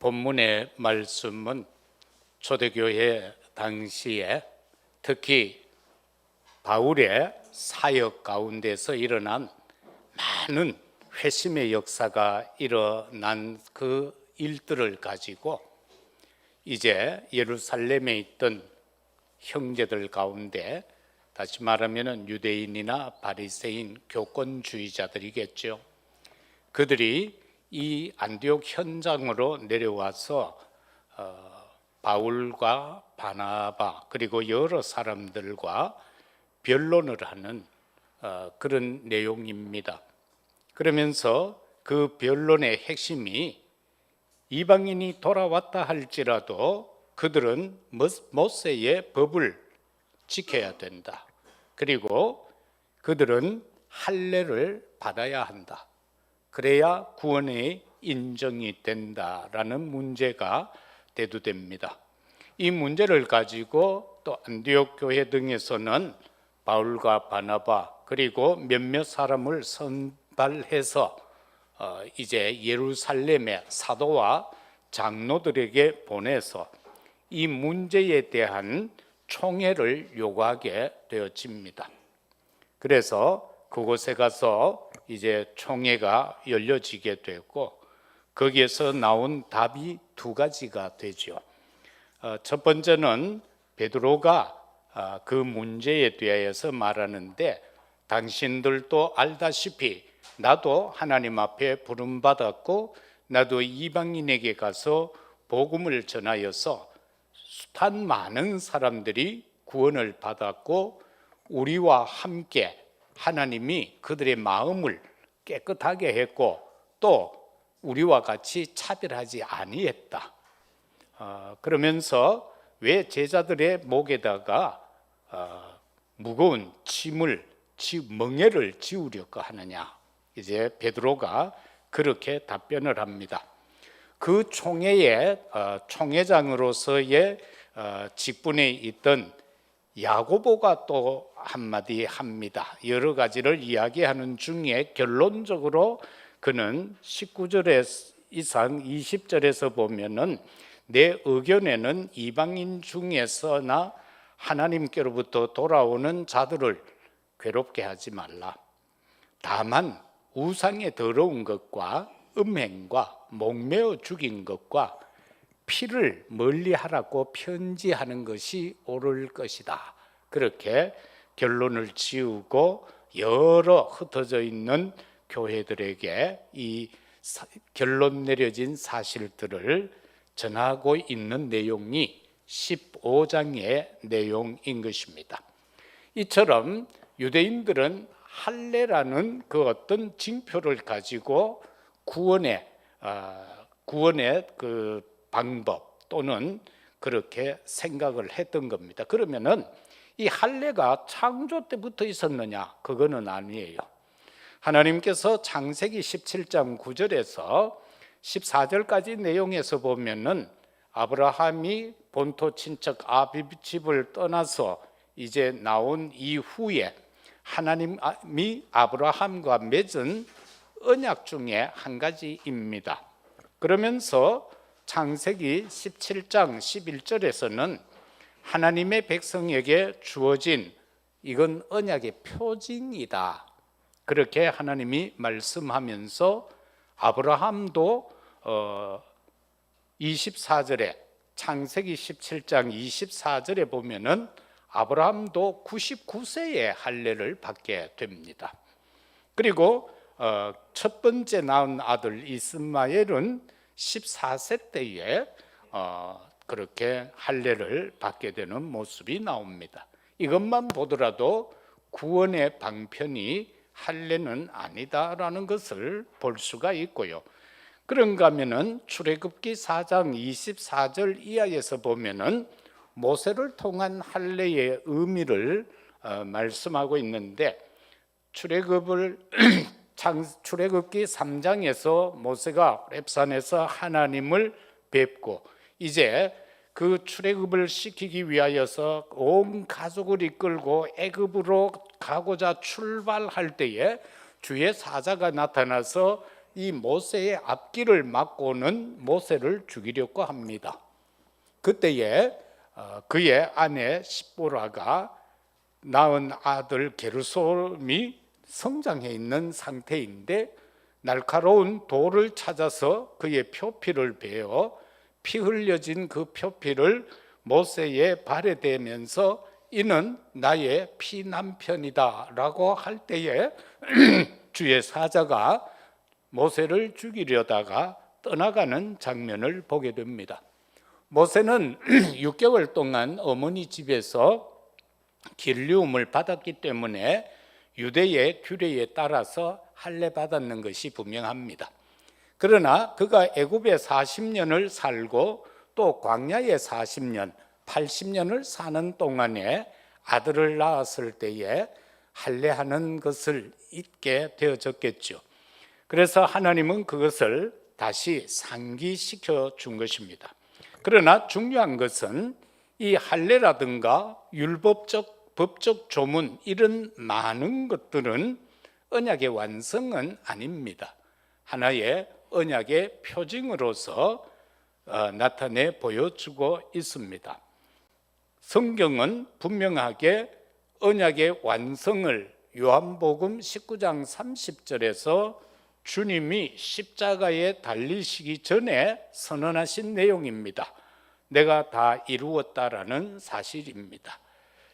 본문의 말씀은 초대교회 당시에 특히 바울의 사역 가운데서 일어난 많은 회심의 역사가 일어난 그 일들을 가지고 이제 예루살렘에 있던 형제들 가운데, 다시 말하면 유대인이나 바리새인 교권주의자들이겠죠. 그들이 이 안디옥 현장으로 내려와서 바울과 바나바 그리고 여러 사람들과 변론을 하는 그런 내용입니다. 그러면서 그 변론의 핵심이 이방인이 돌아왔다 할지라도 그들은 모세의 법을 지켜야 된다. 그리고 그들은 할례를 받아야 한다. 그래야 구원이 인정이 된다라는 문제가 대두됩니다. 이 문제를 가지고 또 안디옥 교회 등에서는 바울과 바나바 그리고 몇몇 사람을 선발해서 이제 예루살렘의 사도와 장로들에게 보내서 이 문제에 대한 총회를 요구하게 되어집니다. 그래서 그곳에 가서 이제 총회가 열려지게 되고 거기에서 나온 답이 두 가지가 되죠. 첫 번째는 베드로가 그 문제에 대해서 말하는데, 당신들도 알다시피 나도 하나님 앞에 부름받았고 나도 이방인에게 가서 복음을 전하여서 숱한 많은 사람들이 구원을 받았고 우리와 함께 하나님이 그들의 마음을 깨끗하게 했고 또 우리와 같이 차별하지 아니했다. 그러면서 왜 제자들의 목에다가 무거운 멍에를 지우려고 하느냐, 이제 베드로가 그렇게 답변을 합니다. 그 총회의 총회장으로서의 직분에 있던 야고보가 또 한마디 합니다. 여러 가지를 이야기하는 중에 결론적으로 그는 19절 이상 20절에서 보면은 내 의견에는 이방인 중에서나 하나님께로부터 돌아오는 자들을 괴롭게 하지 말라. 다만 우상의 더러운 것과 음행과 목매어 죽인 것과 피를 멀리하라고 편지하는 것이 옳을 것이다. 그렇게 결론을 지우고 여러 흩어져 있는 교회들에게 이 결론 내려진 사실들을 전하고 있는 내용이 15장의 내용인 것입니다. 이처럼 유대인들은 할례라는 그 어떤 징표를 가지고 구원의 그 방법 또는 그렇게 생각을 했던 겁니다. 그러면은 이 할례가 창조 때부터 있었느냐? 그거는 아니에요. 하나님께서 창세기 17장 9절에서 14절까지 내용에서 보면은 아브라함이 본토 친척 아비브 집을 떠나서 이제 나온 이후에 하나님이 아브라함과 맺은 언약 중에 한 가지입니다. 그러면서 창세기 17장 11절에서는 하나님의 백성에게 주어진 이건 언약의 표징이다. 그렇게 하나님이 말씀하면서 아브라함도 24절에 창세기 17장 24절에 보면은 아브라함도 99세에 할례를 받게 됩니다. 그리고 첫 번째 낳은 아들 이스마엘은 14세 때에 그렇게 할례를 받게 되는 모습이 나옵니다. 이것만 보더라도 구원의 방편이 할례는 아니다라는 것을 볼 수가 있고요. 그런가 하면은 출애굽기 4장 24절 이하에서 보면은 모세를 통한 할례의 의미를 말씀하고 있는데, 출애굽기 3장에서 모세가 렙산에서 하나님을 뵙고 이제 그 출애굽을 시키기 위하여서 온 가족을 이끌고 애굽으로 가고자 출발할 때에 주의 사자가 나타나서 이 모세의 앞길을 막고는 모세를 죽이려고 합니다. 그때에 그의 아내 십보라가 낳은 아들 게르솜이 성장해 있는 상태인데 날카로운 돌을 찾아서 그의 표피를 베어 피 흘려진 그 표피를 모세의 발에 대면서 이는 나의 피남편이다 라고 할 때에 주의 사자가 모세를 죽이려다가 떠나가는 장면을 보게 됩니다. 모세는 6개월 동안 어머니 집에서 길리움을 받았기 때문에 유대의 규례에 따라서 할례 받았는 것이 분명합니다. 그러나 그가 애굽에 40년을 살고 또 광야에 40년, 80년을 사는 동안에 아들을 낳았을 때에 할례하는 것을 잊게 되어졌겠죠. 그래서 하나님은 그것을 다시 상기시켜 준 것입니다. 그러나 중요한 것은 이 할례라든가 율법적, 법적 조문 이런 많은 것들은 언약의 완성은 아닙니다. 하나의 언약의 표징으로서 나타내 보여주고 있습니다. 성경은 분명하게 언약의 완성을 요한복음 19장 30절에서 주님이 십자가에 달리시기 전에 선언하신 내용입니다. 내가 다 이루었다라는 사실입니다.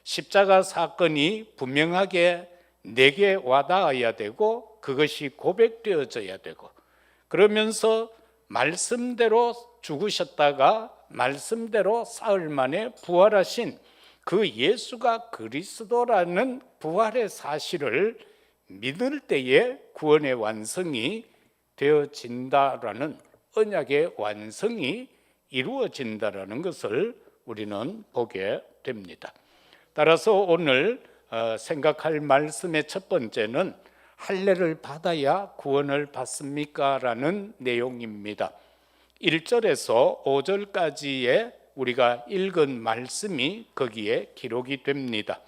십자가 사건이 분명하게 내게 와닿아야 되고 그것이 고백되어져야 되고 그러면서 말씀대로 죽으셨다가 말씀대로 사흘 만에 부활하신 그 예수가 그리스도라는 부활의 사실을 믿을 때에 구원의 완성이 되어진다라는 언약의 완성이 이루어진다라는 것을 우리는 보게 됩니다. 따라서 오늘 생각할 말씀의 첫 번째는 할례를 받아야 구원을 받습니까? 라는 내용입니다. 1절에서 5절까지의 우리가 읽은 말씀이 거기에 기록이 됩니다.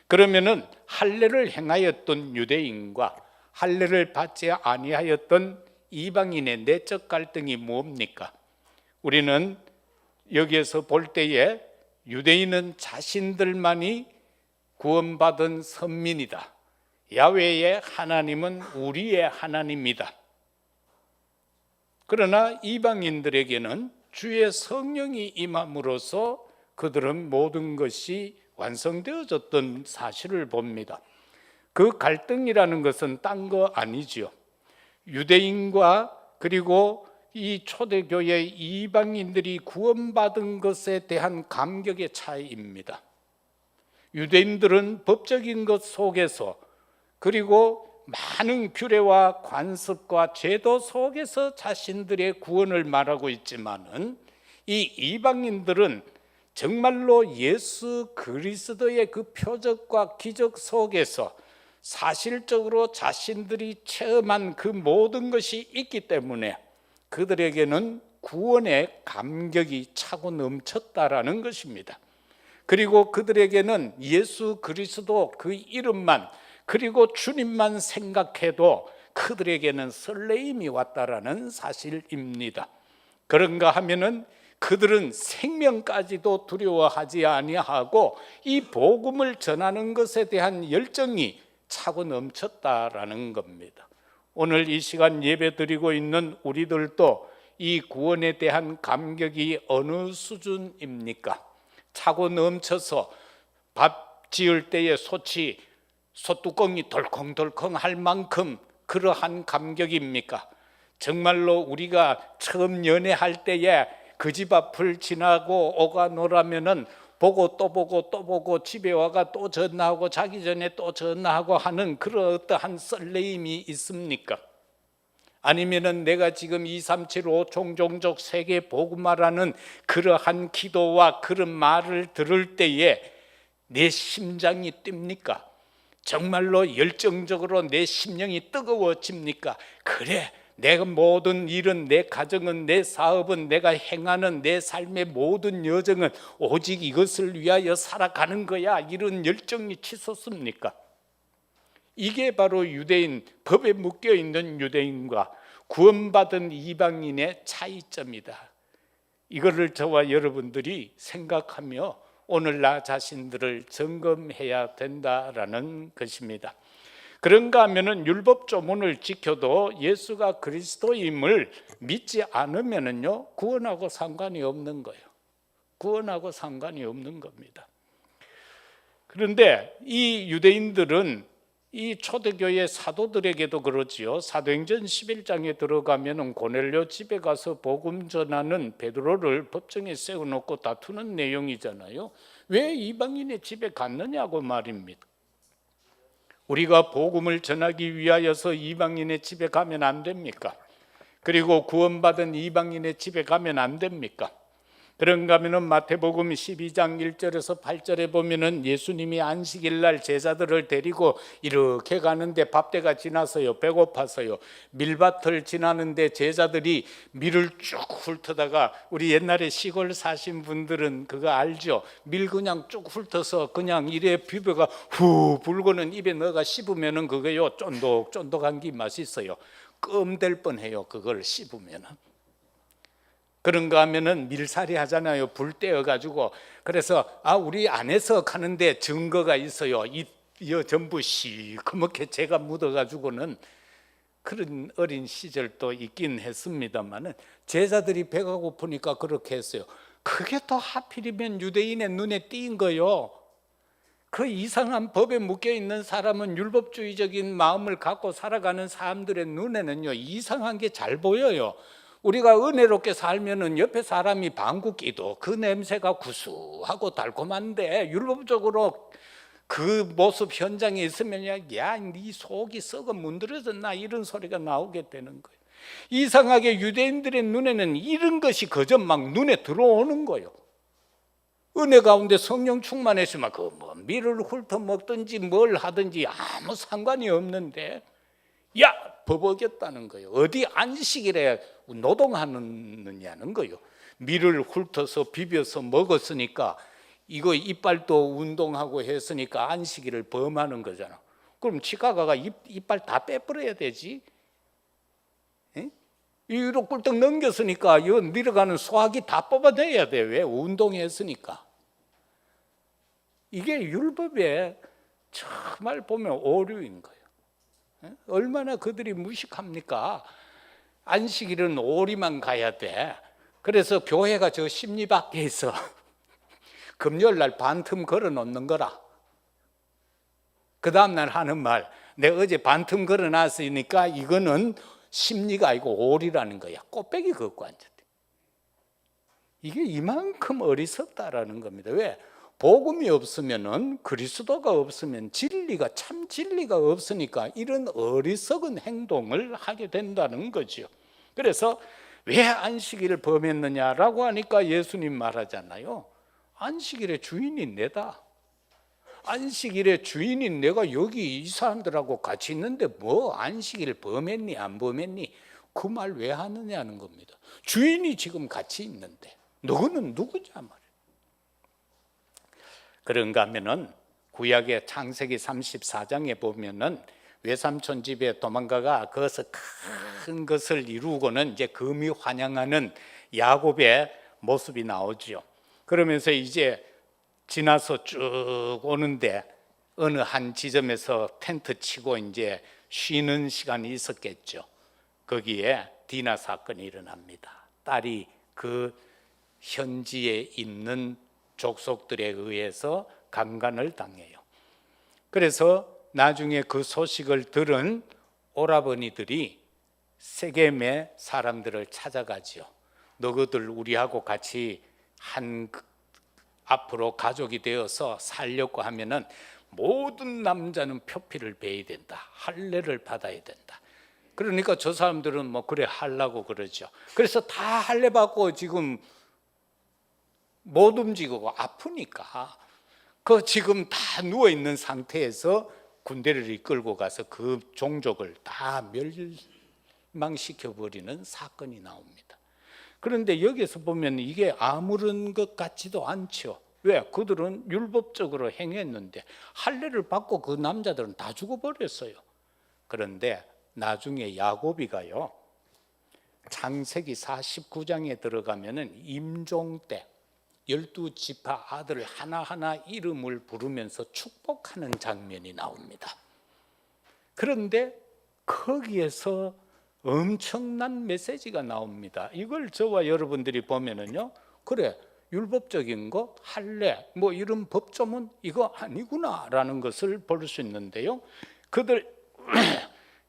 그러면은 할례를 행하였던 유대인과 할례를 받지 아니하였던 이방인의 내적 갈등이 뭡니까? 우리는 여기에서 볼 때에 유대인은 자신들만이 구원받은 선민이다. 야훼의 하나님은 우리의 하나님이다. 그러나 이방인들에게는 주의 성령이 임함으로써 그들은 모든 것이 완성되어졌던 사실을 봅니다. 그 갈등이라는 것은 딴 거 아니지요. 유대인과 그리고 이 초대교회 이방인들이 구원받은 것에 대한 감격의 차이입니다. 유대인들은 법적인 것 속에서 그리고 많은 규례와 관습과 제도 속에서 자신들의 구원을 말하고 있지만은 이 이방인들은 정말로 예수 그리스도의 그 표적과 기적 속에서 사실적으로 자신들이 체험한 그 모든 것이 있기 때문에 그들에게는 구원의 감격이 차고 넘쳤다라는 것입니다. 그리고 그들에게는 예수 그리스도 그 이름만 그리고 주님만 생각해도 그들에게는 설레임이 왔다라는 사실입니다. 그런가 하면은 그들은 생명까지도 두려워하지 아니하고 이 복음을 전하는 것에 대한 열정이 차고 넘쳤다라는 겁니다. 오늘 이 시간 예배 드리고 있는 우리들도 이 구원에 대한 감격이 어느 수준입니까? 차고 넘쳐서 밥 지을 때의 솥뚜껑이 덜컹덜컹 할 만큼 그러한 감격입니까? 정말로 우리가 처음 연애할 때에 그 집 앞을 지나고 오가노라면은 보고 또 보고 또 보고 집에 와가 또 전화하고 자기 전에 또 전화하고 하는 그런 어떠한 설레임이 있습니까? 아니면은 내가 지금 237 5총종족 세계 복음화라는 그러한 기도와 그런 말을 들을 때에 내 심장이 뜁니까? 정말로 열정적으로 내 심령이 뜨거워집니까? 그래, 내가 모든 일은, 내 가정은, 내 사업은, 내가 행하는 내 삶의 모든 여정은 오직 이것을 위하여 살아가는 거야, 이런 열정이 치솟습니까? 이게 바로 유대인, 법에 묶여있는 유대인과 구원받은 이방인의 차이점이다. 이거를 저와 여러분들이 생각하며 오늘 나 자신들을 점검해야 된다라는 것입니다. 그런가 하면은 율법 조문을 지켜도 예수가 그리스도임을 믿지 않으면은요, 구원하고 상관이 없는 거예요. 구원하고 상관이 없는 겁니다. 그런데 이 유대인들은 이 초대교회 사도들에게도 그렇지요. 사도행전 11장에 들어가면은 고넬료 집에 가서 복음 전하는 베드로를 법정에 세워놓고 다투는 내용이잖아요. 왜 이방인의 집에 갔느냐고 말입니다. 우리가 복음을 전하기 위하여서 이방인의 집에 가면 안 됩니까? 그리고 구원받은 이방인의 집에 가면 안 됩니까? 그런가 하면은 마태복음 12장 1절에서 8절에 보면은 예수님이 안식일 날 제자들을 데리고 이렇게 가는데 밥때가 지나서요, 배고파서요, 밀밭을 지나는데 제자들이 밀을 쭉 훑다가, 우리 옛날에 시골 사신 분들은 그거 알죠? 밀 그냥 쭉 훑어서 그냥 이래 비벼가 후 불고는 입에 넣어가 씹으면은 그거요 쫀득쫀득한 게 맛있어요. 껌될 뻔해요, 그걸 씹으면은. 그런가 하면은 밀살이 하잖아요. 불 떼어가지고. 그래서 우리 안에서 가는데 증거가 있어요. 이 전부 시커멓게 제가 묻어가지고는, 그런 어린 시절도 있긴 했습니다만은 제자들이 배가 고프니까 그렇게 했어요. 그게 또 하필이면 유대인의 눈에 띈 거요. 그 이상한 법에 묶여 있는 사람은, 율법주의적인 마음을 갖고 살아가는 사람들의 눈에는요, 이상한 게 잘 보여요. 우리가 은혜롭게 살면은 옆에 사람이 방구 끼도 그 냄새가 구수하고 달콤한데, 율법적으로 그 모습 현장에 있으면 야, 네 속이 썩어 문드러졌나, 이런 소리가 나오게 되는 거예요. 이상하게 유대인들의 눈에는 이런 것이 그저 막 눈에 들어오는 거예요. 은혜 가운데 성령 충만했으면 그 뭐 밀을 훑어 먹든지 뭘 하든지 아무 상관이 없는데, 야, 법 어겼다는 거예요. 어디 안식일에 노동하느냐는 거예요. 밀을 훑어서 비벼서 먹었으니까, 이거 이빨도 운동하고 했으니까 안식일을 범하는 거잖아. 그럼 치과가가 이빨 다 빼버려야 되지. 이로 꿀떡 넘겼으니까 이 내려가는 소화기 다 뽑아내야 돼. 왜? 운동했으니까. 이게 율법에 정말 보면 오류인 거예요. 얼마나 그들이 무식합니까? 안식일은 오리만 가야 돼. 그래서 교회가 저 심리 밖에 있어. 금요일 날 반틈 걸어 놓는 거라. 그 다음날 하는 말, 내가 어제 반틈 걸어 놨으니까 이거는 심리가 아니고 오리라는 거야. 꽃배기 걷고 앉았대. 이게 이만큼 어리석다라는 겁니다. 왜? 복음이 없으면은, 그리스도가 없으면 진리가, 참 진리가 없으니까 이런 어리석은 행동을 하게 된다는 거죠. 그래서 왜 안식일을 범했느냐라고 하니까 예수님 말하잖아요. 안식일의 주인이 내다. 안식일의 주인인 내가 여기 이 사람들하고 같이 있는데 뭐 안식일을 범했니 안 범했니, 그 말 왜 하느냐는 겁니다. 주인이 지금 같이 있는데 너는 누구냐 말이에요. 그런가 하면은 구약의 창세기 34장에 보면은 외삼촌 집에 도망가가 거기서 큰 것을 이루고는 이제 금이 환영하는 야곱의 모습이 나오죠. 그러면서 이제 지나서 쭉 오는데 어느 한 지점에서 텐트 치고 이제 쉬는 시간이 있었겠죠. 거기에 디나 사건이 일어납니다. 딸이 그 현지에 있는 족속들에 의해서 강간을 당해요. 그래서 나중에 그 소식을 들은 오라버니들이 세겜의 사람들을 찾아가지요. 너희들 우리하고 같이 앞으로 가족이 되어서 살려고 하면은 모든 남자는 표피를 베야 된다. 할례를 받아야 된다. 그러니까 저 사람들은 뭐 그래 하려고 그러죠. 그래서 다 할례 받고 지금 못 움직이고 아프니까 그 지금 다 누워 있는 상태에서 군대를 이끌고 가서 그 종족을 다 멸망시켜 버리는 사건이 나옵니다. 그런데 여기서 보면 이게 아무런 것 같지도 않죠. 왜? 그들은 율법적으로 행했는데 할례를 받고 그 남자들은 다 죽어버렸어요. 그런데 나중에 야곱이가요, 창세기 49장에 들어가면은 임종 때 12지파 아들 하나하나 이름을 부르면서 축복하는 장면이 나옵니다. 그런데 거기에서 엄청난 메시지가 나옵니다. 이걸 저와 여러분들이 보면은요, 그래, 율법적인 거 할래 뭐 이런 법조문 이거 아니구나라는 것을 볼 수 있는데요. 그들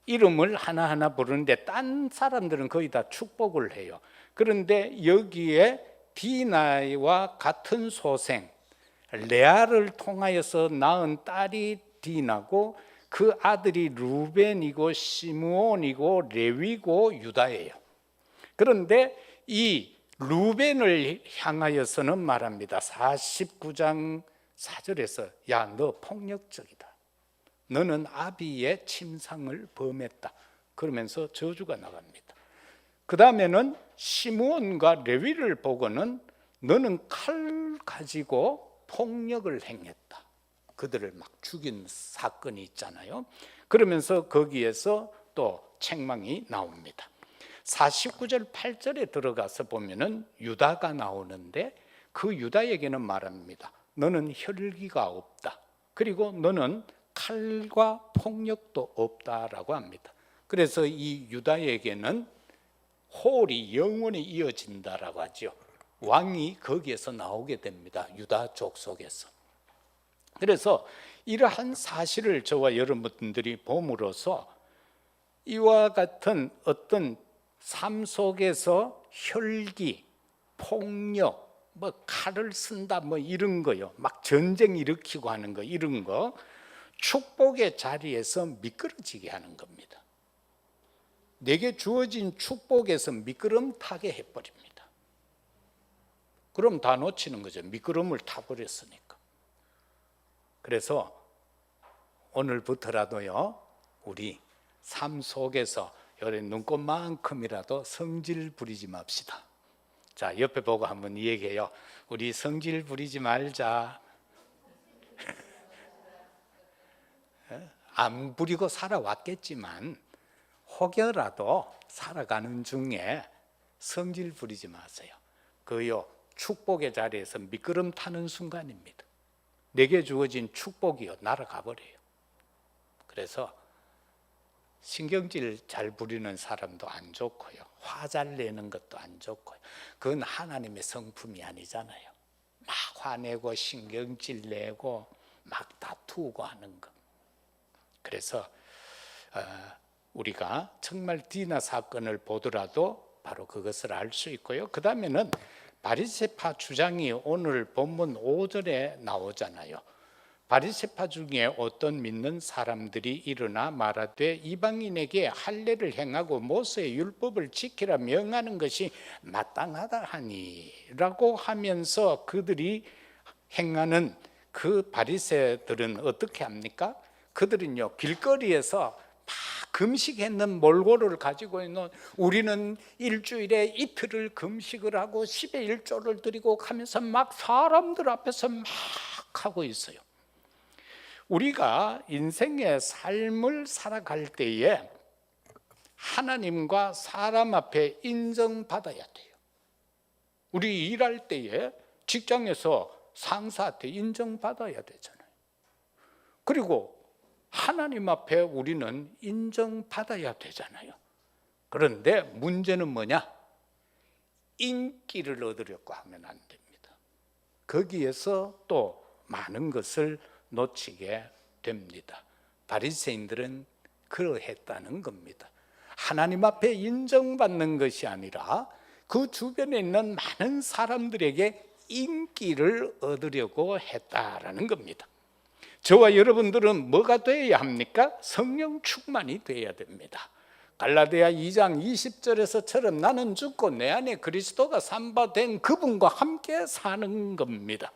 이름을 하나하나 부르는데 딴 사람들은 거의 다 축복을 해요. 그런데 여기에 디나와 같은 소생 레아를 통하여서 낳은 딸이 디나고 그 아들이 루벤이고 시므온이고 레위고 유다예요. 그런데 이 루벤을 향하여서는 말합니다. 49장 4절에서 야, 너 폭력적이다. 너는 아비의 침상을 범했다. 그러면서 저주가 나갑니다. 그 다음에는 시므온과 레위를 보고는 너는 칼 가지고 폭력을 행했다. 그들을 막 죽인 사건이 있잖아요. 그러면서 거기에서 또 책망이 나옵니다. 49절 8절에 들어가서 보면은 유다가 나오는데 그 유다에게는 말합니다. 너는 혈기가 없다. 그리고 너는 칼과 폭력도 없다라고 합니다. 그래서 이 유다에게는 홀이 영원히 이어진다라고 하죠. 왕이 거기에서 나오게 됩니다. 유다 족속에서. 그래서 이러한 사실을 저와 여러분들이 봄으로써 이와 같은 어떤 삶 속에서 혈기, 폭력, 뭐 칼을 쓴다 뭐 이런 거요. 막 전쟁 일으키고 하는 거 이런 거 축복의 자리에서 미끄러지게 하는 겁니다. 내게 주어진 축복에서 미끄럼 타게 해버립니다. 그럼 다 놓치는 거죠. 미끄럼을 타버렸으니까. 그래서 오늘부터라도요, 우리 삶 속에서 눈꽃만큼이라도 성질 부리지 맙시다. 자, 옆에 보고 한번 얘기해요. 우리 성질 부리지 말자. 안 부리고 살아왔겠지만 혹여라도 살아가는 중에 성질 부리지 마세요. 그요 축복의 자리에서 미끄럼 타는 순간입니다. 내게 주어진 축복이요 날아가 버려요. 그래서 신경질 잘 부리는 사람도 안 좋고요, 화 잘 내는 것도 안 좋고요. 그건 하나님의 성품이 아니잖아요. 막 화내고 신경질 내고 막 다투고 하는 것. 그래서 우리가 정말 디나 사건을 보더라도 바로 그것을 알 수 있고요. 그 다음에는 바리새파 주장이 오늘 본문 5절에 나오잖아요. 바리새파 중에 어떤 믿는 사람들이 일어나 말하되 이방인에게 할례를 행하고 모세의 율법을 지키라 명하는 것이 마땅하다 하니라고 하면서 그들이 행하는 그 바리새들은 어떻게 합니까? 그들은요 길거리에서 막 금식했는 몰골을 가지고 있는, 우리는 일주일에 이틀을 금식을 하고 10의 1조를 드리고 하면서 막 사람들 앞에서 막 하고 있어요. 우리가 인생의 삶을 살아갈 때에 하나님과 사람 앞에 인정받아야 돼요. 우리 일할 때에 직장에서 상사한테 인정받아야 되잖아요. 그리고 하나님 앞에 우리는 인정받아야 되잖아요. 그런데 문제는 뭐냐? 인기를 얻으려고 하면 안 됩니다. 거기에서 또 많은 것을 놓치게 됩니다. 바리새인들은 그러했다는 겁니다. 하나님 앞에 인정받는 것이 아니라 그 주변에 있는 많은 사람들에게 인기를 얻으려고 했다라는 겁니다. 저와 여러분들은 뭐가 되어야 합니까? 성령 충만이 되어야 됩니다. 갈라디아 2장 20절에서처럼 나는 죽고 내 안에 그리스도가 산바된 그분과 함께 사는 겁니다.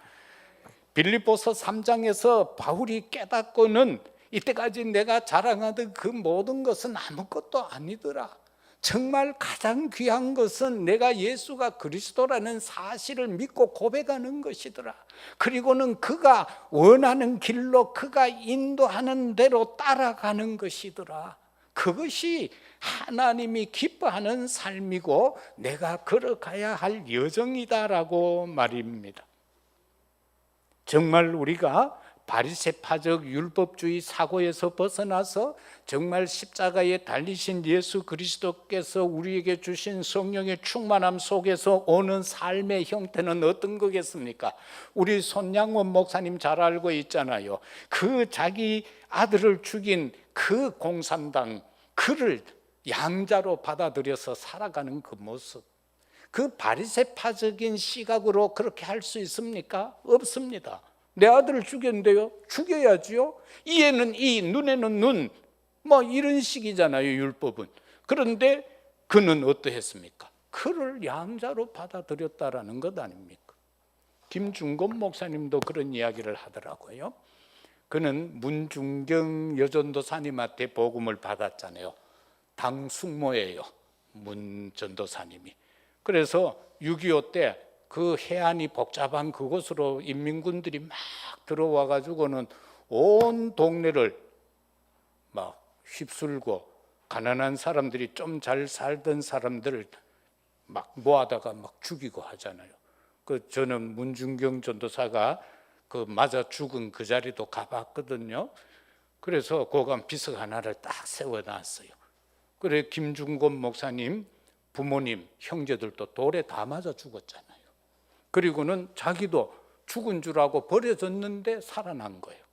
빌립보서 3장에서 바울이 깨닫고는 이때까지 내가 자랑하던 그 모든 것은 아무것도 아니더라. 정말 가장 귀한 것은 내가 예수가 그리스도라는 사실을 믿고 고백하는 것이더라. 그리고는 그가 원하는 길로 그가 인도하는 대로 따라가는 것이더라. 그것이 하나님이 기뻐하는 삶이고 내가 걸어가야 할 여정이다라고 말입니다. 정말 우리가 바리새파적 율법주의 사고에서 벗어나서 정말 십자가에 달리신 예수 그리스도께서 우리에게 주신 성령의 충만함 속에서 오는 삶의 형태는 어떤 거겠습니까? 우리 손양원 목사님 잘 알고 있잖아요. 그 자기 아들을 죽인 그 공산당, 그를 양자로 받아들여서 살아가는 그 모습, 그 바리새파적인 시각으로 그렇게 할 수 있습니까? 없습니다. 내 아들을 죽였는데요, 죽여야지요. 이에는 이, 눈에는 눈, 뭐 이런 식이잖아요, 율법은. 그런데 그는 어떠했습니까? 그를 양자로 받아들였다라는 것 아닙니까? 김중곤 목사님도 그런 이야기를 하더라고요. 그는 문중경 여전도사님한테 복음을 받았잖아요. 당 숙모예요, 문 전도사님이. 그래서 6.25 때 그 해안이 복잡한 그곳으로 인민군들이 막 들어와 가지고는 온 동네를 막 휩쓸고, 가난한 사람들이, 좀 잘 살던 사람들을 막 모아다가 막 죽이고 하잖아요. 저는 문중경 전도사가 그 맞아 죽은 그 자리도 가봤거든요. 그래서 고간 비석 하나를 딱 세워놨어요. 그래 김중곤 목사님 부모님 형제들도 돌에 다 맞아 죽었잖아요. 그리고는 자기도 죽은 줄 알고 버려졌는데 살아난 거예요.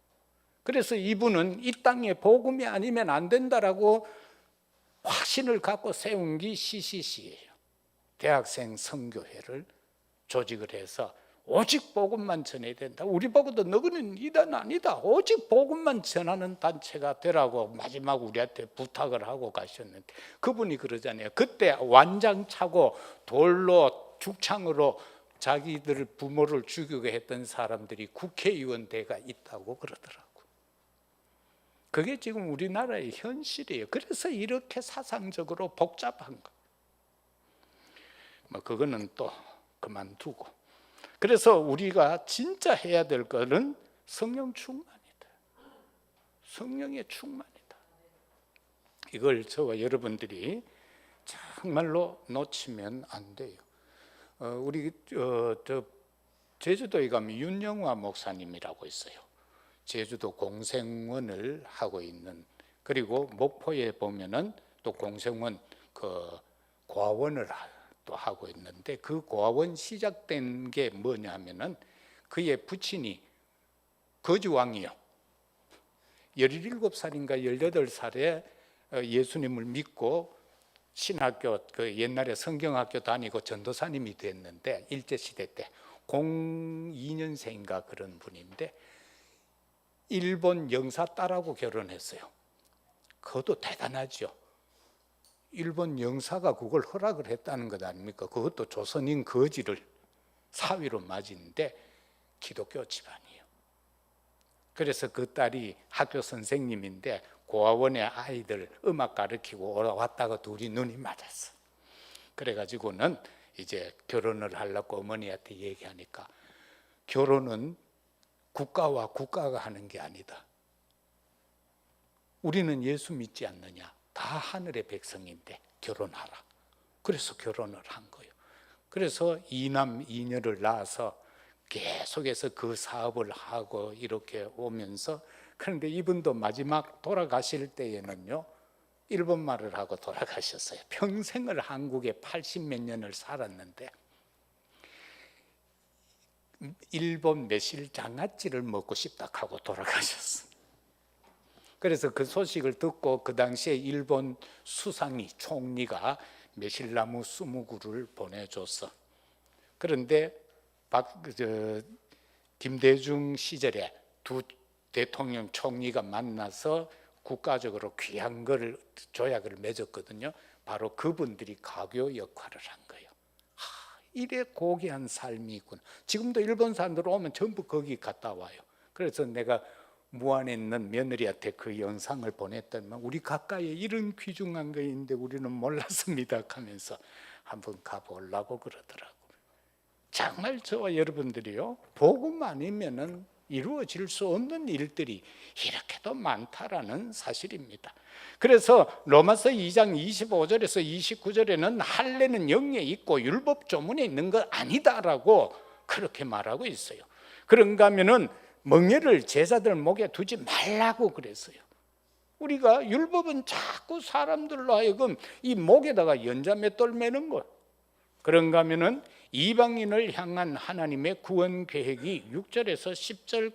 그래서 이분은 이 땅에 복음이 아니면 안 된다라고 확신을 갖고 세운 게 CCC예요. 대학생 선교회를 조직을 해서 오직 복음만 전해야 된다. 우리 보고도 너희는 이단 아니다. 오직 복음만 전하는 단체가 되라고 마지막 우리한테 부탁을 하고 가셨는데, 그분이 그러잖아요. 그때 완장차고 돌로 죽창으로 자기들 부모를 죽이게 했던 사람들이 국회의원 대가 있다고 그러더라고. 그게 지금 우리나라의 현실이에요. 그래서 이렇게 사상적으로 복잡한 거. 뭐 그거는 또 그만두고. 그래서 우리가 진짜 해야 될 거는 성령 충만이다. 성령의 충만이다. 이걸 저와 여러분들이 정말로 놓치면 안 돼요. 우리 제주도에 가면 윤영화 목사님이라고 있어요. 제주도 공생원을 하고 있는, 그리고 목포에 보면은 또 공생원 그 고아원을 또 하고 있는데, 그 고아원 시작된 게 뭐냐면은 그의 부친이 거주왕이요. 17살인가 18살에 예수님을 믿고 신학교, 그 옛날에 성경학교 다니고 전도사님이 됐는데, 일제시대 때 02년생인가 그런 분인데 일본 영사 딸하고 결혼했어요. 그것도 대단하죠. 일본 영사가 그걸 허락을 했다는 것 아닙니까? 그것도 조선인 거지를 사위로 맞이는데 기독교 집안이에요. 그래서 그 딸이 학교 선생님인데 고아원에 아이들 음악 가르치고 왔다가 둘이 눈이 맞았어. 그래가지고는 이제 결혼을 하려고 어머니한테 얘기하니까, 결혼은 국가와 국가가 하는 게 아니다. 우리는 예수 믿지 않느냐? 다 하늘의 백성인데 결혼하라. 그래서 결혼을 한 거예요. 그래서 이남 이녀를 낳아서 계속해서 그 사업을 하고 이렇게 오면서, 그런데 이분도 마지막 돌아가실 때에는요, 일본말을 하고 돌아가셨어요. 평생을 한국에 80몇 년을 살았는데 일본 매실 장아찌를 먹고 싶다 하고 돌아가셨어요. 그래서 그 소식을 듣고 그 당시에 일본 수상이, 총리가 매실나무 20그루를 보내줬어. 그런데 김대중 시절에 두 대통령 총리가 만나서 국가적으로 귀한 거를, 조약을 맺었거든요. 바로 그분들이 가교 역할을 한 거예요. 이래 고귀한 삶이 있구나. 지금도 일본 사람들 오면 전부 거기 갔다 와요. 그래서 내가 무안에 있는 며느리한테 그 영상을 보냈더니만, 우리 가까이에 이런 귀중한 거 있는데 우리는 몰랐습니다 하면서 한번 가보려고 그러더라고요. 정말 저와 여러분들이요, 복음 아니면은 이루어질 수 없는 일들이 이렇게도 많다라는 사실입니다. 그래서 로마서 2장 25절에서 29절에는 할례는 영에 있고 율법 조문에 있는 것 아니다라고 그렇게 말하고 있어요. 그런가 하면은 멍에를 제자들 목에 두지 말라고 그랬어요. 우리가 율법은 자꾸 사람들로 하여금 이 목에다가 연자맷돌 매는 거. 그런가 하면은 이방인을 향한 하나님의 구원 계획이 6절에서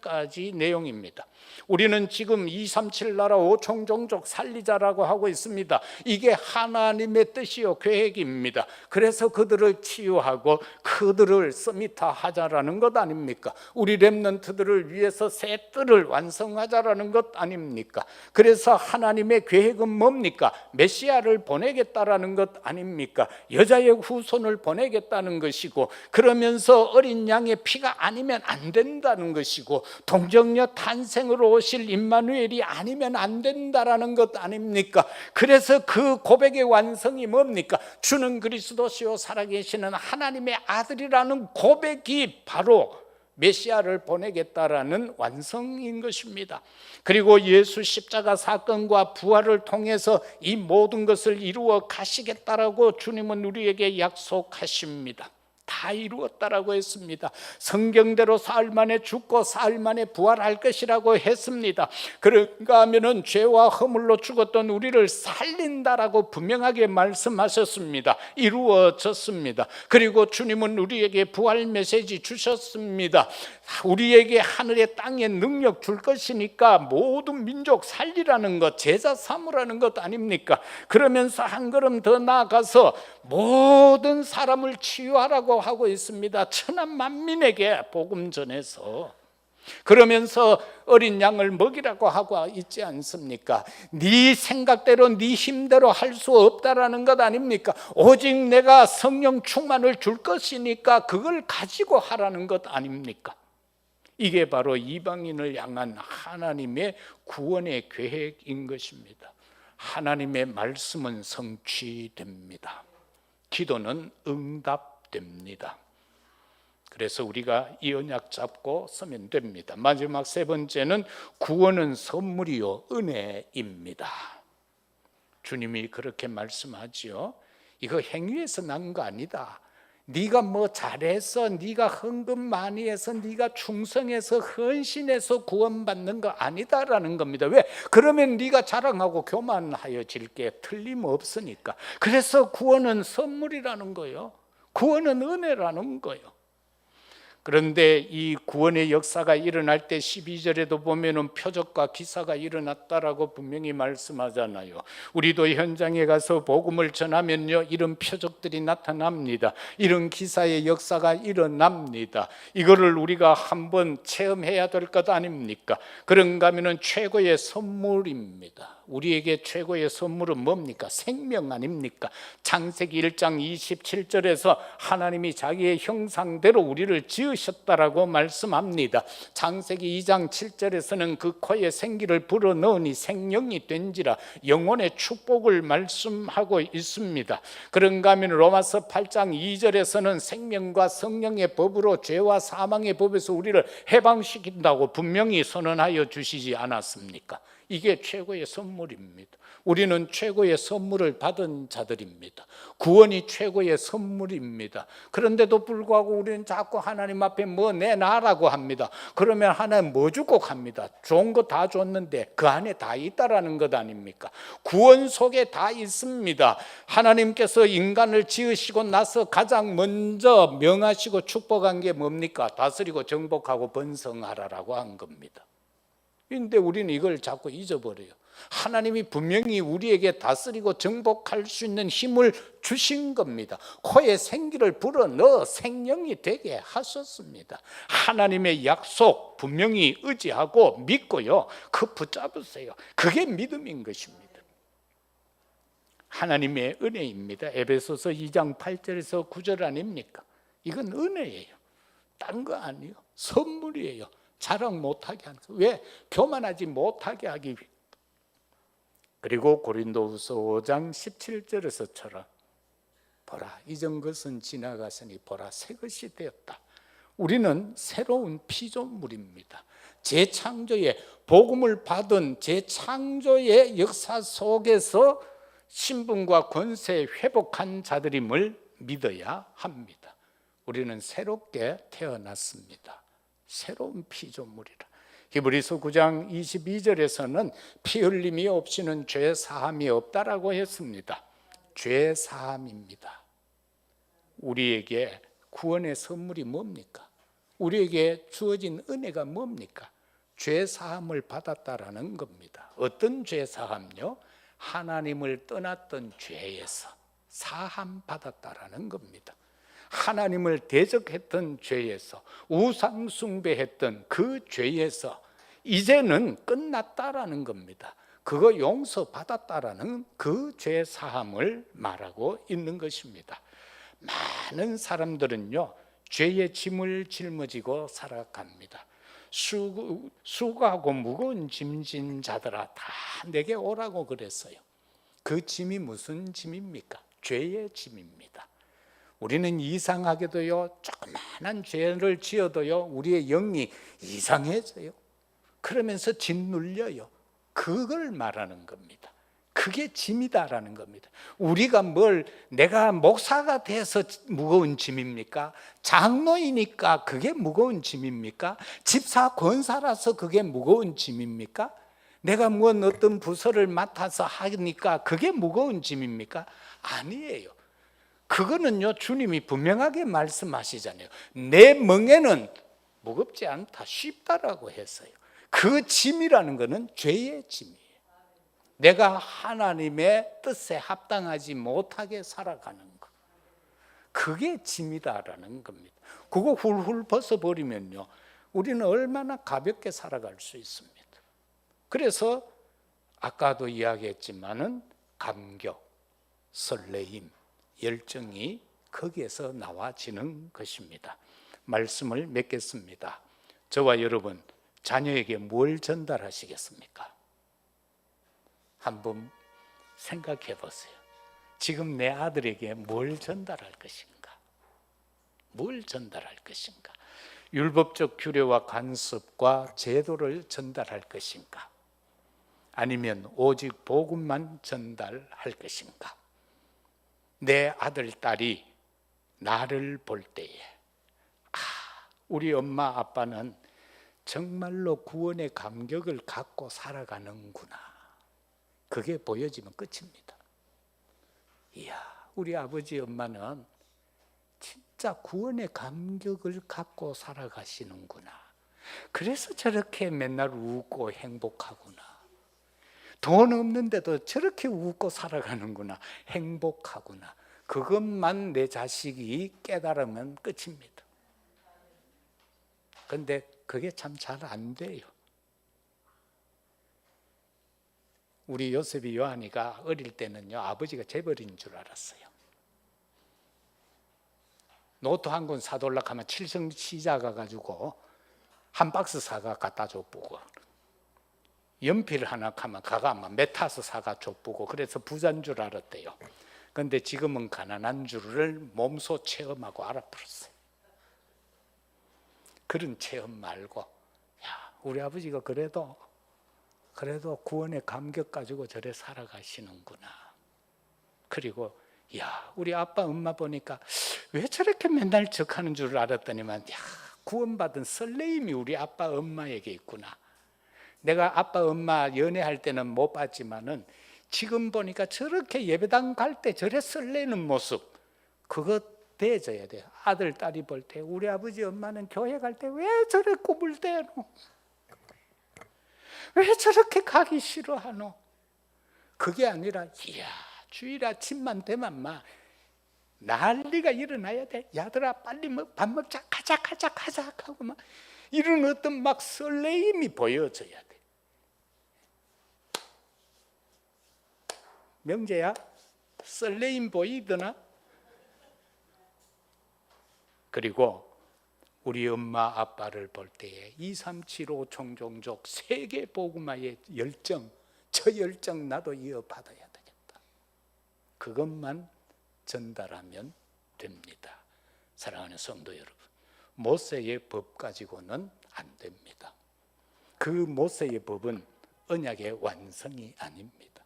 10절까지 내용입니다. 우리는 지금 237 나라 5총 종족 살리자라고 하고 있습니다. 이게 하나님의 뜻이요 계획입니다. 그래서 그들을 치유하고 그들을 서밋하자라는 것 아닙니까? 우리 렘넌트들을 위해서 새 뜰을 완성하자라는 것 아닙니까? 그래서 하나님의 계획은 뭡니까? 메시아를 보내겠다라는 것 아닙니까? 여자의 후손을 보내겠다는 것이 그러면서 어린 양의 피가 아니면 안 된다는 것이고 동정녀 탄생으로 오실 임마누엘이 아니면 안 된다라는 것 아닙니까? 그래서 그 고백의 완성이 뭡니까? 주는 그리스도시요 살아계시는 하나님의 아들이라는 고백이 바로 메시아를 보내겠다라는 완성인 것입니다. 그리고 예수 십자가 사건과 부활을 통해서 이 모든 것을 이루어 가시겠다라고 주님은 우리에게 약속하십니다. 다 이루었다라고 했습니다. 성경대로 사흘 만에 죽고 사흘 만에 부활할 것이라고 했습니다. 그런가 하면은 죄와 허물로 죽었던 우리를 살린다라고 분명하게 말씀하셨습니다. 이루어졌습니다. 그리고 주님은 우리에게 부활 메시지 주셨습니다. 우리에게 하늘의 땅에 능력 줄 것이니까 모든 민족 살리라는 것, 제자 삼으라는 것 아닙니까? 그러면서 한 걸음 더 나아가서 모든 사람을 치유하라고 하고 있습니다. 천한 만민에게 복음 전해서. 그러면서 어린 양을 먹이라고 하고 있지 않습니까? 네 생각대로 네 힘대로 할 수 없다라는 것 아닙니까? 오직 내가 성령 충만을 줄 것이니까 그걸 가지고 하라는 것 아닙니까? 이게 바로 이방인을 향한 하나님의 구원의 계획인 것입니다. 하나님의 말씀은 성취됩니다. 기도는 응답됩니다. 그래서 우리가 이 언약 잡고 서면 됩니다. 마지막 세 번째는 구원은 선물이요 은혜입니다. 주님이 그렇게 말씀하지요. 이거 행위에서 난 거 아니다. 네가 뭐 잘해서, 네가 헌금 많이 해서, 네가 충성해서 헌신해서 구원받는 거 아니다라는 겁니다. 왜? 그러면 네가 자랑하고 교만하여질 게 틀림없으니까. 그래서 구원은 선물이라는 거예요. 구원은 은혜라는 거예요. 그런데 이 구원의 역사가 일어날 때 12절에도 보면은 표적과 기사가 일어났다라고 분명히 말씀하잖아요. 우리도 현장에 가서 복음을 전하면요, 이런 표적들이 나타납니다. 이런 기사의 역사가 일어납니다. 이거를 우리가 한번 체험해야 될 것 아닙니까? 그런가 하면은 최고의 선물입니다. 우리에게 최고의 선물은 뭡니까? 생명 아닙니까? 창세기 1장 27절에서 하나님이 자기의 형상대로 우리를 지으셨다라고 말씀합니다. 창세기 2장 7절에서는 그 코에 생기를 불어넣으니 생명이 된지라 영혼의 축복을 말씀하고 있습니다. 그런가 하면 로마서 8장 2절에서는 생명과 성령의 법으로 죄와 사망의 법에서 우리를 해방시킨다고 분명히 선언하여 주시지 않았습니까? 이게 최고의 선물입니다. 우리는 최고의 선물을 받은 자들입니다. 구원이 최고의 선물입니다. 그런데도 불구하고 우리는 자꾸 하나님 앞에 뭐 내놔라고 합니다. 그러면 하나님 뭐 주고 갑니다. 좋은 거 다 줬는데 그 안에 다 있다라는 것 아닙니까? 구원 속에 다 있습니다. 하나님께서 인간을 지으시고 나서 가장 먼저 명하시고 축복한 게 뭡니까? 다스리고 정복하고 번성하라라고 한 겁니다. 그런데 우리는 이걸 자꾸 잊어버려요. 하나님이 분명히 우리에게 다스리고 정복할 수 있는 힘을 주신 겁니다. 코에 생기를 불어넣어 생명이 되게 하셨습니다. 하나님의 약속 분명히 의지하고 믿고요, 그 붙잡으세요. 그게 믿음인 것입니다. 하나님의 은혜입니다. 에베소서 2장 8절에서 9절 아닙니까? 이건 은혜예요. 딴 거 아니에요. 선물이에요. 자랑 못하게 하는 거예요. 왜? 교만하지 못하게 하기 위해. 그리고 고린도후서 5장 17절에서처럼 보라, 이전 것은 지나갔으니 보라, 새 것이 되었다. 우리는 새로운 피조물입니다. 재창조의 복음을 받은 재창조의 역사 속에서 신분과 권세 회복한 자들임을 믿어야 합니다. 우리는 새롭게 태어났습니다. 새로운 피조물이라. 히브리서 9장 22절에서는 피 흘림이 없이는 죄 사함이 없다라고 했습니다. 죄 사함입니다. 우리에게 구원의 선물이 뭡니까? 우리에게 주어진 은혜가 뭡니까? 죄 사함을 받았다라는 겁니다. 어떤 죄 사함요? 하나님을 떠났던 죄에서 사함 받았다라는 겁니다. 하나님을 대적했던 죄에서, 우상 숭배했던 그 죄에서 이제는 끝났다라는 겁니다. 그거 용서받았다라는 그 죄 사함을 말하고 있는 것입니다. 많은 사람들은요, 죄의 짐을 짊어지고 살아갑니다. 수고하고 무거운 짐진 자들아, 다 내게 오라고 그랬어요. 그 짐이 무슨 짐입니까? 죄의 짐입니다. 우리는 이상하게도요, 조그마한 죄를 지어도요, 우리의 영이 이상해져요. 그러면서 짓눌려요. 그걸 말하는 겁니다. 그게 짐이다라는 겁니다. 우리가 내가 목사가 돼서 무거운 짐입니까? 장로이니까 그게 무거운 짐입니까? 집사 권사라서 그게 무거운 짐입니까? 내가 어떤 부서를 맡아서 하니까 그게 무거운 짐입니까? 아니에요. 그거는요, 주님이 분명하게 말씀하시잖아요. 내 멍에는 무겁지 않다, 쉽다라고 했어요. 그 짐이라는 것은 죄의 짐이에요. 내가 하나님의 뜻에 합당하지 못하게 살아가는 것, 그게 짐이다라는 겁니다. 그거 훌훌 벗어버리면요, 우리는 얼마나 가볍게 살아갈 수 있습니다. 그래서 아까도 이야기했지만은 감격, 설레임, 열정이 거기에서 나와지는 것입니다. 말씀을 맺겠습니다. 저와 여러분, 자녀에게 뭘 전달하시겠습니까? 한번 생각해 보세요. 지금 내 아들에게 뭘 전달할 것인가? 뭘 전달할 것인가? 율법적 규례와 관습과 제도를 전달할 것인가? 아니면 오직 복음만 전달할 것인가? 내 아들, 딸이 나를 볼 때에 우리 엄마, 아빠는 정말로 구원의 감격을 갖고 살아가는구나, 그게 보여지면 끝입니다. 이야, 우리 아버지, 엄마는 진짜 구원의 감격을 갖고 살아가시는구나. 그래서 저렇게 맨날 웃고 행복하구나. 돈 없는데도 저렇게 웃고 살아가는구나, 행복하구나. 그것만 내 자식이 깨달으면 끝입니다. 그런데 그게 참 잘 안 돼요. 우리 요셉이 요한이가 어릴 때는요, 아버지가 재벌인 줄 알았어요. 노트 한 권 사돌라 하면 칠성시장 가가지고 한 박스 사가 갖다 줬고, 연필 하나 가면 가가 메타서 사가 줬고, 그래서 부자인 줄 알았대요. 그런데 지금은 가난한 줄을 몸소 체험하고 알아버렸어요. 그런 체험 말고, 야, 우리 아버지가 그래도 구원의 감격 가지고 저래 살아가시는구나. 그리고 야, 우리 아빠 엄마 보니까 왜 저렇게 맨날 적하는 줄 알았더니만, 야, 구원받은 설레임이 우리 아빠 엄마에게 있구나. 내가 아빠 엄마 연애할 때는 못 봤지만은 지금 보니까 저렇게 예배당 갈 때 저래 설레는 모습, 그거 대해줘야 돼요. 아들, 딸이 볼 때 우리 아버지 엄마는 교회 갈 때 왜 저래 꾸불대노? 왜 저렇게 가기 싫어하노? 그게 아니라, 이야, 주일 아침만 되면 난리가 일어나야 돼. 야들아, 빨리 밥 먹자, 가자 하고 이런 어떤 설레임이 보여져야 돼. 명재야, 설레임 보이더나? 그리고 우리 엄마 아빠를 볼 때에 2375 총종족 세계 복음화의 열정, 저 열정 나도 이어받아야 되겠다. 그것만 전달하면 됩니다. 사랑하는 성도 여러분, 모세의 법 가지고는 안 됩니다. 그 모세의 법은 언약의 완성이 아닙니다.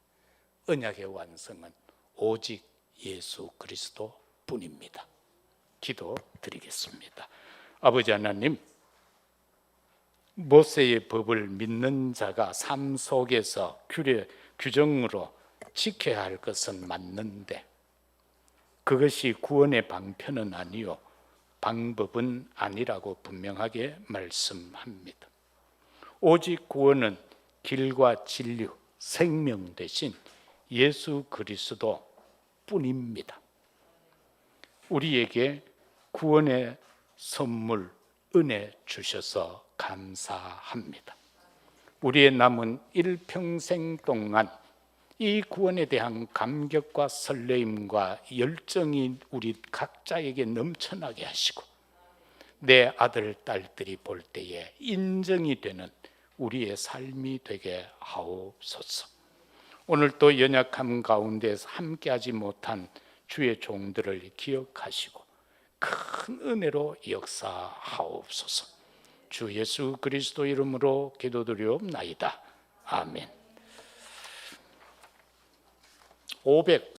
언약의 완성은 오직 예수 그리스도 뿐입니다. 기도드리겠습니다. 아버지 하나님, 모세의 법을 믿는 자가 삶 속에서 규정으로 지켜야 할 것은 맞는데 그것이 구원의 방편은 아니요 방법은 아니라고 분명하게 말씀합니다. 오직 구원은 길과 진리, 생명 대신 예수 그리스도 뿐입니다. 우리에게 구원의 선물, 은혜 주셔서 감사합니다. 우리의 남은 일평생 동안 이 구원에 대한 감격과 설레임과 열정이 우리 각자에게 넘쳐나게 하시고 내 아들, 딸들이 볼 때에 인정이 되는 우리의 삶이 되게 하옵소서. 오늘 또 연약함 가운데서 함께하지 못한 주의 종들을 기억하시고 큰 은혜로 역사하옵소서. 주 예수 그리스도 이름으로 기도드리옵나이다. 아멘.